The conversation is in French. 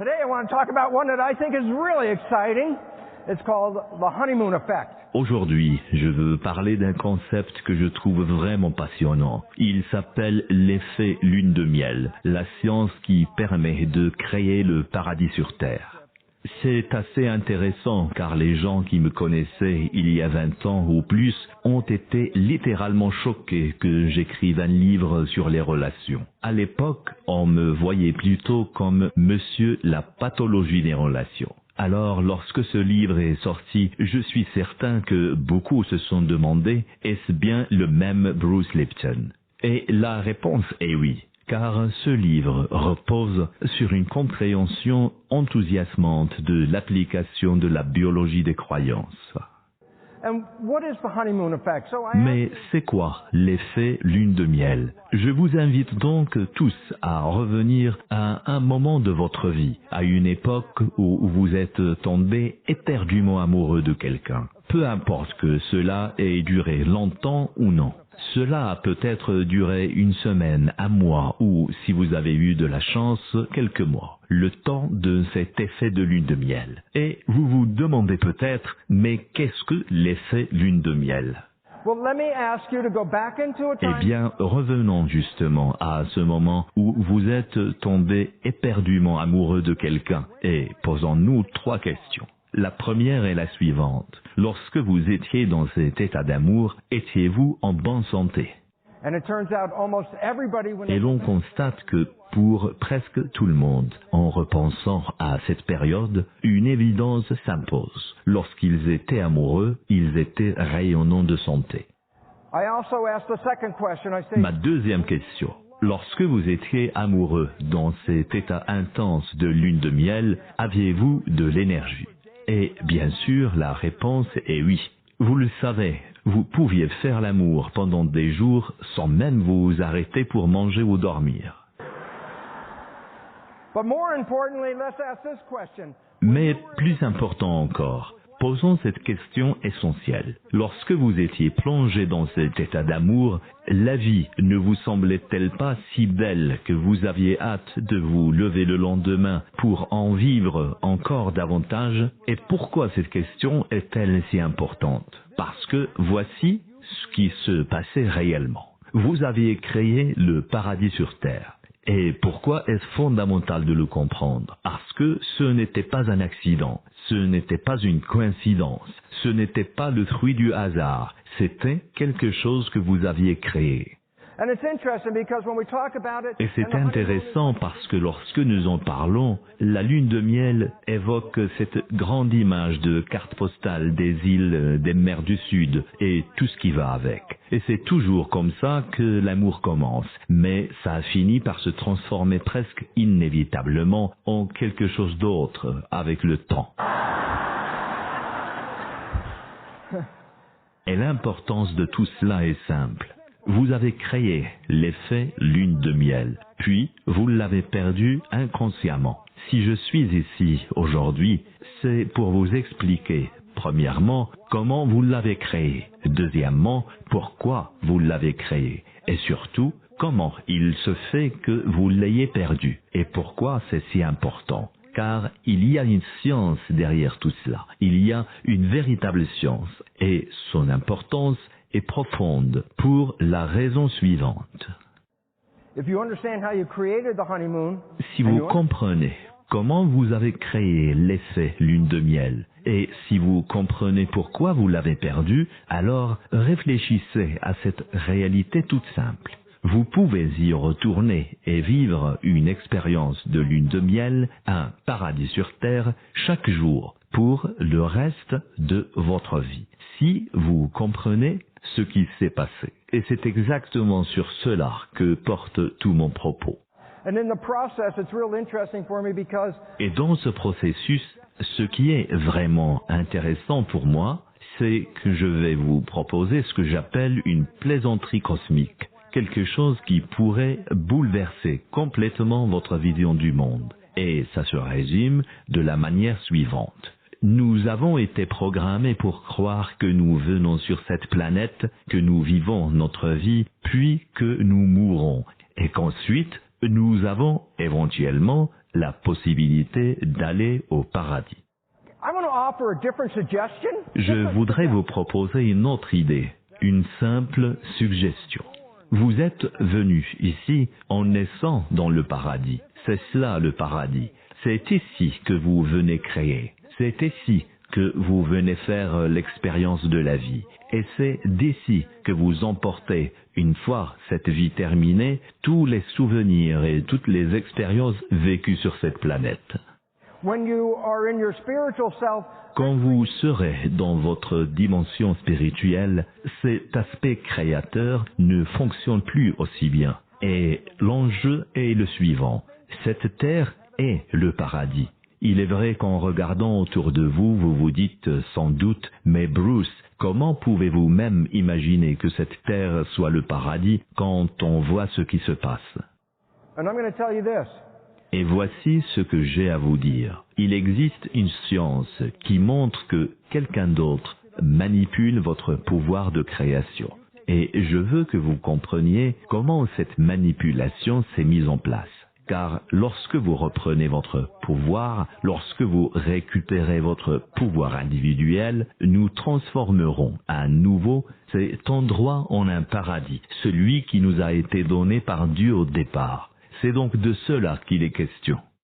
Today I want to talk about one that I think is really exciting. It's called the honeymoon effect. Aujourd'hui, je veux parler d'un concept que je trouve vraiment passionnant. Il s'appelle l'effet lune de miel, la science qui permet de créer le paradis sur Terre. C'est assez intéressant car les gens qui me connaissaient il y a 20 ans ou plus ont été littéralement choqués que j'écrive un livre sur les relations. À l'époque, on me voyait plutôt comme Monsieur la pathologie des relations. Alors, lorsque ce livre est sorti, je suis certain que beaucoup se sont demandé, est-ce bien le même Bruce Lipton? Et la réponse est oui. Car ce livre repose sur une compréhension enthousiasmante de l'application de la biologie des croyances. Mais c'est quoi l'effet lune de miel? Je vous invite donc tous à revenir à un moment de votre vie, à une époque où vous êtes tombé éperdument amoureux de quelqu'un. Peu importe que cela ait duré longtemps ou non. Cela a peut-être duré une semaine, un mois ou, si vous avez eu de la chance, quelques mois. Le temps de cet effet de lune de miel. Et vous vous demandez peut-être, mais qu'est-ce que l'effet lune de miel? Eh bien, revenons justement à ce moment où vous êtes tombé éperdument amoureux de quelqu'un et posons-nous 3 questions. La première est la suivante. Lorsque vous étiez dans cet état d'amour, étiez-vous en bonne santé? Et l'on constate que pour presque tout le monde, en repensant à cette période, une évidence s'impose. Lorsqu'ils étaient amoureux, ils étaient rayonnants de santé. Ma deuxième question. Lorsque vous étiez amoureux dans cet état intense de lune de miel, aviez-vous de l'énergie? Et bien sûr, la réponse est oui. Vous le savez, vous pouviez faire l'amour pendant des jours sans même vous arrêter pour manger ou dormir. Mais plus important encore, posons cette question essentielle. Lorsque vous étiez plongé dans cet état d'amour, la vie ne vous semblait-elle pas si belle que vous aviez hâte de vous lever le lendemain pour en vivre encore davantage? Et pourquoi cette question est-elle si importante? Parce que voici ce qui se passait réellement. Vous aviez créé le paradis sur Terre. Et pourquoi est-ce fondamental de le comprendre? Parce que ce n'était pas un accident, ce n'était pas une coïncidence, ce n'était pas le fruit du hasard, c'était quelque chose que vous aviez créé. Et c'est intéressant parce que lorsque nous en parlons, la lune de miel évoque cette grande image de carte postale des îles des mers du Sud et tout ce qui va avec. Et c'est toujours comme ça que l'amour commence, mais ça a fini par se transformer presque inévitablement en quelque chose d'autre avec le temps. Et l'importance de tout cela est simple. Vous avez créé l'effet lune de miel, puis vous l'avez perdu inconsciemment. Si je suis ici aujourd'hui, c'est pour vous expliquer, premièrement, comment vous l'avez créé, deuxièmement, pourquoi vous l'avez créé, et surtout, comment il se fait que vous l'ayez perdu, et pourquoi c'est si important. Car il y a une science derrière tout cela, il y a une véritable science, et son importance est profonde pour la raison suivante. Si vous comprenez comment vous avez créé l'effet lune de miel, et si vous comprenez pourquoi vous l'avez perdu, alors réfléchissez à cette réalité toute simple. Vous pouvez y retourner et vivre une expérience de lune de miel, un paradis sur Terre, chaque jour, pour le reste de votre vie. Si vous comprenez ce qui s'est passé. Et c'est exactement sur cela que porte tout mon propos. Et dans ce processus, ce qui est vraiment intéressant pour moi, c'est que je vais vous proposer ce que j'appelle une plaisanterie cosmique. Quelque chose qui pourrait bouleverser complètement votre vision du monde. Et ça se résume de la manière suivante. Nous avons été programmés pour croire que nous venons sur cette planète, que nous vivons notre vie, puis que nous mourrons, et qu'ensuite nous avons éventuellement la possibilité d'aller au paradis. I want to offer a different suggestion. Je voudrais vous proposer une autre idée, une simple suggestion. Vous êtes venu ici en naissant dans le paradis. C'est cela le paradis. C'est ici que vous venez créer. C'est ici que vous venez faire l'expérience de la vie. Et c'est d'ici que vous emportez, une fois cette vie terminée, tous les souvenirs et toutes les expériences vécues sur cette planète. When you are in your spiritual self, Quand vous serez dans votre dimension spirituelle, cet aspect créateur ne fonctionne plus aussi bien. Et l'enjeu est le suivant. Cette terre est le paradis. Il est vrai qu'en regardant autour de vous, vous vous dites sans doute, mais Bruce, comment pouvez-vous même imaginer que cette terre soit le paradis quand on voit ce qui se passe? and I'm going to tell you this. Et voici ce que j'ai à vous dire. Il existe une science qui montre que quelqu'un d'autre manipule votre pouvoir de création. Et je veux que vous compreniez comment cette manipulation s'est mise en place. Car lorsque vous reprenez votre pouvoir, lorsque vous récupérez votre pouvoir individuel, nous transformerons à nouveau cet endroit en un paradis, celui qui nous a été donné par Dieu au départ. C'est donc de cela qu'il est question.